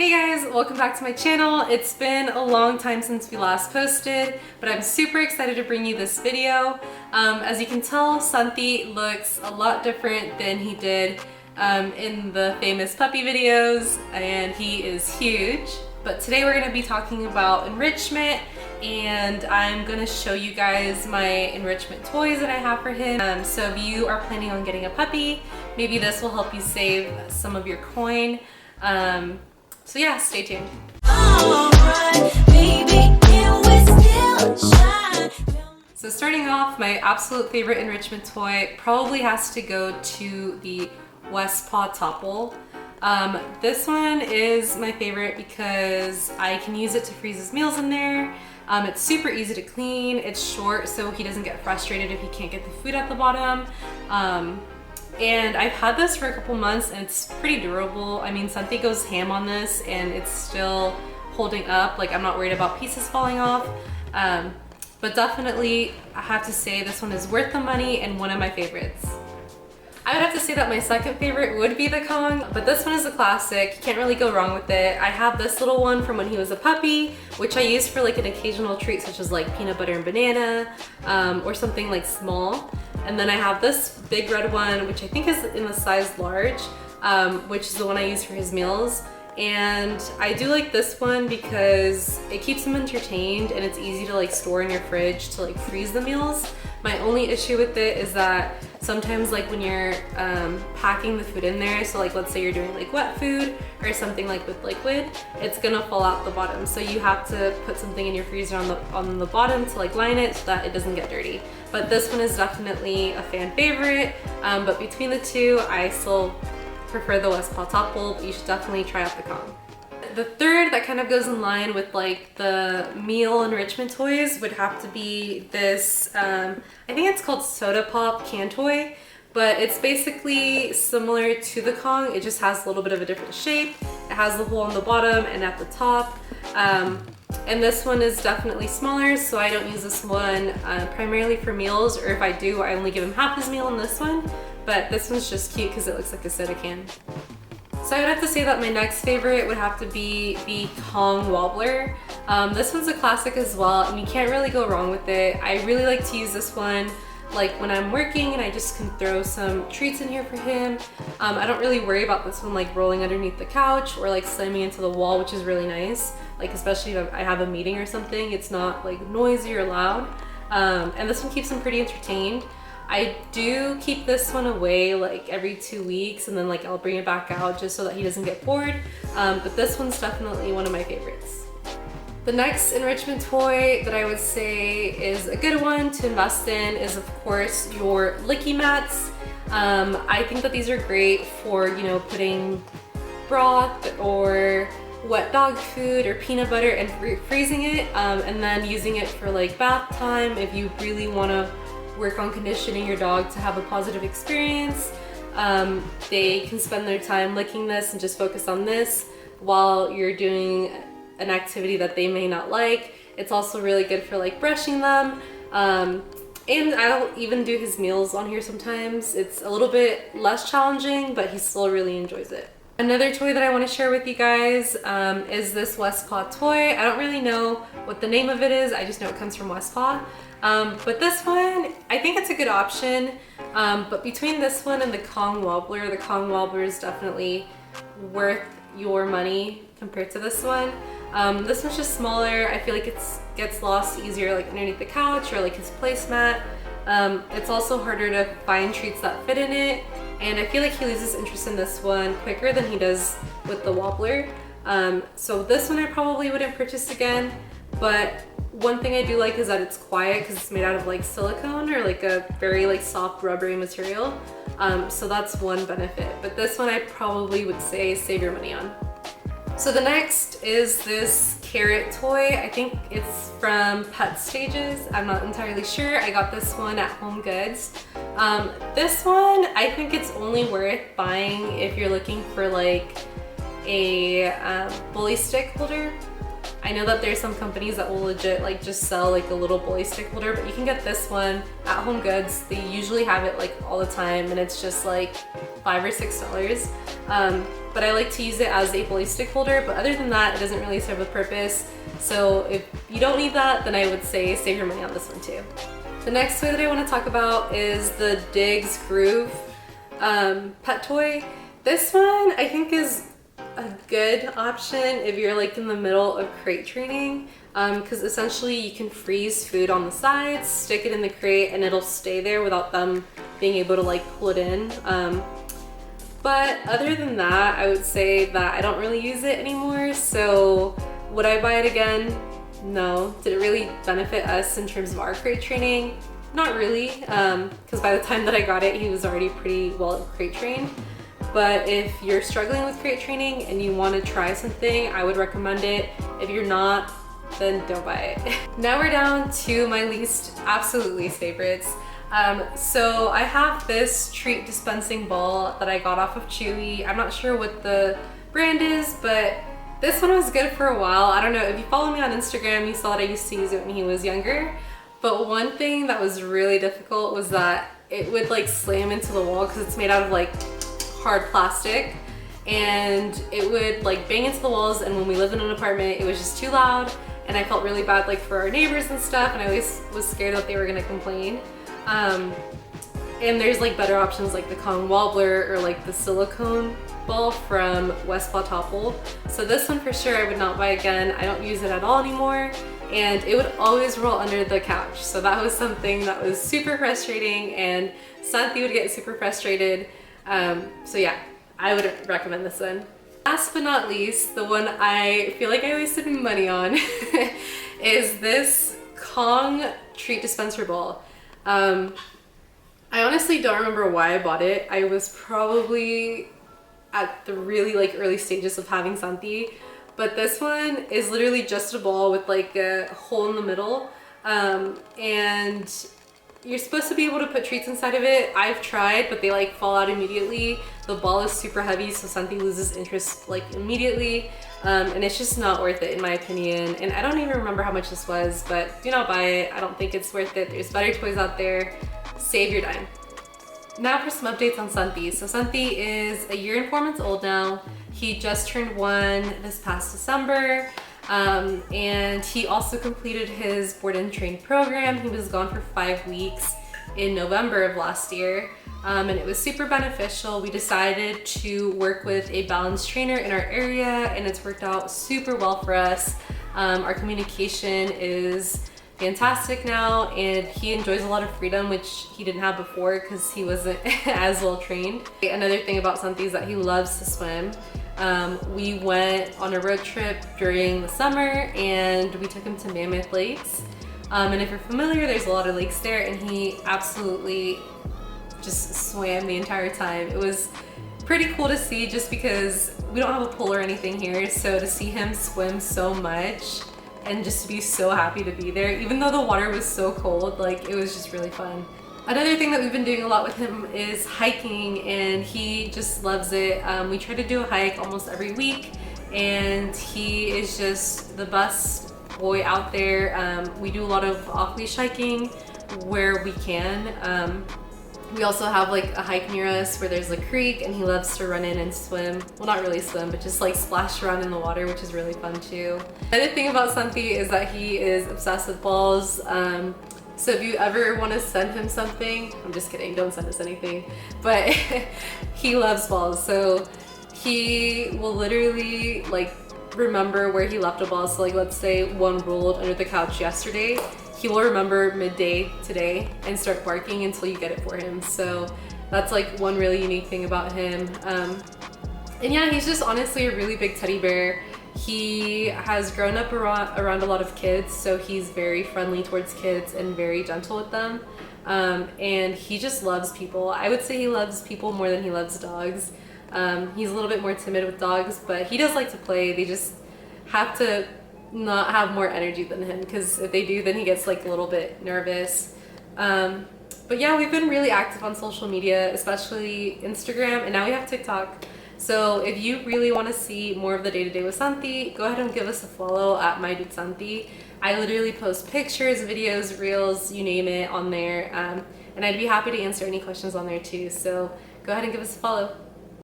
Hey guys, welcome back to my channel. It's been a long time since we last posted, but I'm super excited to bring you this video. As you can tell, Santi looks a lot different than he did in the famous puppy videos, and he is huge. But today we're going to be talking about enrichment, and I'm going to show you guys my enrichment toys that I have for him. So if you are planning on getting a puppy, maybe this will help you save some of your coin. So yeah, stay tuned. So starting off, my absolute favorite enrichment toy probably has to go to the Westpaw Topple. This one is my favorite because I can use it to freeze his meals in there. It's super easy to clean, it's short so he doesn't get frustrated if he can't get the food at the bottom. And I've had this for a couple months and it's pretty durable. I mean, Santi goes ham on this and it's still holding up. Like, I'm not worried about pieces falling off. But definitely, I have to say this one is worth the money and one of my favorites. I would have to say that my second favorite would be the Kong, but this one is a classic. You can't really go wrong with it. I have this little one from when he was a puppy, which I use for like an occasional treat such as like peanut butter and banana, or something like small. And then I have this big red one, which I think is in the size large, which is the one I use for his meals. And I do like this one because it keeps him entertained and it's easy to like store in your fridge to like freeze the meals. My only issue with it is that sometimes like when you're packing the food in there, so like let's say you're doing like wet food or something like with liquid, it's gonna fall out the bottom. So you have to put something in your freezer on the bottom to like line it so that it doesn't get dirty. But this one is definitely a fan favorite. But between the two, I still prefer the Westpaw Topple, but you should definitely try out the Kong. The third that kind of goes in line with like the meal enrichment toys would have to be this, I think it's called Soda Pop can toy, but it's basically similar to the Kong. It just has a little bit of a different shape. It has the hole on the bottom and at the top. And this one is definitely smaller, so I don't use this one primarily for meals, or if I do, I only give him half his meal in this one. But this one's just cute because it looks like a soda can. So I would have to say that my next favorite would have to be the Kong Wobbler. This one's a classic as well, and you can't really go wrong with it. I really like to use this one like when I'm working and I just can throw some treats in here for him. I don't really worry about this one like rolling underneath the couch or like slamming into the wall, which is really nice. Like especially if I have a meeting or something, it's not like noisy or loud. And this one keeps him pretty entertained. I do keep this one away like every 2 weeks, and then like I'll bring it back out just so that he doesn't get bored. But this one's definitely one of my favorites. The next enrichment toy that I would say is a good one to invest in is of course your licky mats. I think that these are great for, you know, putting broth or wet dog food or peanut butter and freezing it, and then using it for like bath time if you really want to work on conditioning your dog to have a positive experience. They can spend their time licking this and just focus on this while you're doing an activity that they may not like. It's also really good for like brushing them. And I'll even do his meals on here sometimes. It's a little bit less challenging, but he still really enjoys it. Another toy that I want to share with you guys is this Westpaw toy. I don't really know what the name of it is, I just know it comes from Westpaw. But this one, I think it's a good option. But between this one and the Kong Wobbler is definitely worth your money compared to this one. This one's just smaller. I feel like it gets lost easier like underneath the couch or like his placemat. It's also harder to find treats that fit in it. And I feel like he loses interest in this one quicker than he does with the Wobbler. So this one I probably wouldn't purchase again, but one thing I do like is that it's quiet because it's made out of like silicone or like a very like soft rubbery material. So that's one benefit, but this one I probably would say save your money on. So the next is this carrot toy. I think it's from Pet Stages. I'm not entirely sure. I got this one at Home Goods. This one, I think it's only worth buying if you're looking for like a bully stick holder. I know that there's some companies that will legit like just sell like a little bully stick holder, but you can get this one at Home Goods. They usually have it like all the time, and it's just like $5 or $6. But I like to use it as a bully stick holder, but other than that, it doesn't really serve a purpose. So if you don't need that, then I would say save your money on this one too. The next toy that I want to talk about is the Diggs Groove pet toy. This one I think is a good option if you're like in the middle of crate training, because essentially you can freeze food on the sides, stick it in the crate, and it'll stay there without them being able to like pull it in. But other than that, I would say that I don't really use it anymore. So would I buy it again? No. Did it really benefit us in terms of our crate training? Not really, because by the time that I got it, he was already pretty well crate trained. But if you're struggling with crate training and you want to try something, I would recommend it. If you're not, then don't buy it. Now we're down to my absolute least favorites. So I have this treat dispensing ball that I got off of Chewy. I'm not sure what the brand is, but this one was good for a while. I don't know, if you follow me on Instagram, you saw that I used to use it when he was younger. But one thing that was really difficult was that it would like slam into the wall because it's made out of like hard plastic, and it would like bang into the walls, and when we lived in an apartment, it was just too loud, and I felt really bad like for our neighbors and stuff, and I always was scared that they were gonna complain. And there's like better options like the Kong Wobbler or like the silicone ball from West Potapple. So this one for sure I would not buy again. I don't use it at all anymore, and it would always roll under the couch. So that was something that was super frustrating, and Santi would get super frustrated. So yeah, I would recommend this one. Last but not least, the one I feel like I wasted money on is this Kong treat dispenser ball. I honestly don't remember why I bought it. I was probably at the really like early stages of having Santi, but this one is literally just a ball with like a hole in the middle, and you're supposed to be able to put treats inside of it. I've tried, but they like fall out immediately. The ball is super heavy, so Santi loses interest like immediately, and it's just not worth it in my opinion. And I don't even remember how much this was, but do not buy it. I don't think it's worth it. There's better toys out there. Save your dime. Now for some updates on Santi. So Santi is 1 year and 4 months old now. He just turned 1 this past December. And he also completed his board and train program. He was gone for 5 weeks in November of last year. And it was super beneficial. We decided to work with a balanced trainer in our area, and it's worked out super well for us. Our communication is fantastic now, and he enjoys a lot of freedom, which he didn't have before because he wasn't as well trained. Another thing about Santi is that he loves to swim. We went on a road trip during the summer, and we took him to Mammoth Lakes. And if you're familiar, there's a lot of lakes there, and he absolutely just swam the entire time. It was pretty cool to see just because we don't have a pool or anything here, so to see him swim so much and just to be so happy to be there, even though the water was so cold, like it was just really fun. Another thing that we've been doing a lot with him is hiking, and he just loves it. We try to do a hike almost every week, and he is just the best boy out there. We do a lot of off-leash hiking where we can. We also have like a hike near us where there's a creek, and he loves to run in and swim. Well, not really swim, but just like splash around in the water, which is really fun too. Another thing about Santi is that he is obsessed with balls. So if you ever want to send him something, I'm just kidding, don't send us anything, but he loves balls. So he will literally like remember where he left a ball. So like, let's say one rolled under the couch yesterday, he will remember midday today and start barking until you get it for him. So that's like one really unique thing about him. And yeah, he's just honestly a really big teddy bear. He has grown up around a lot of kids, so he's very friendly towards kids and very gentle with them. And he just loves people. I would say he loves people more than he loves dogs. He's a little bit more timid with dogs, but he does like to play. They just have to not have more energy than him, because if they do, then he gets like a little bit nervous. But yeah, we've been really active on social media, especially Instagram, and now we have TikTok. So if you really want to see more of the day-to-day with Santi, go ahead and give us a follow at MyDudeSanti. I literally post pictures, videos, reels, you name it on there, and I'd be happy to answer any questions on there too. So go ahead and give us a follow.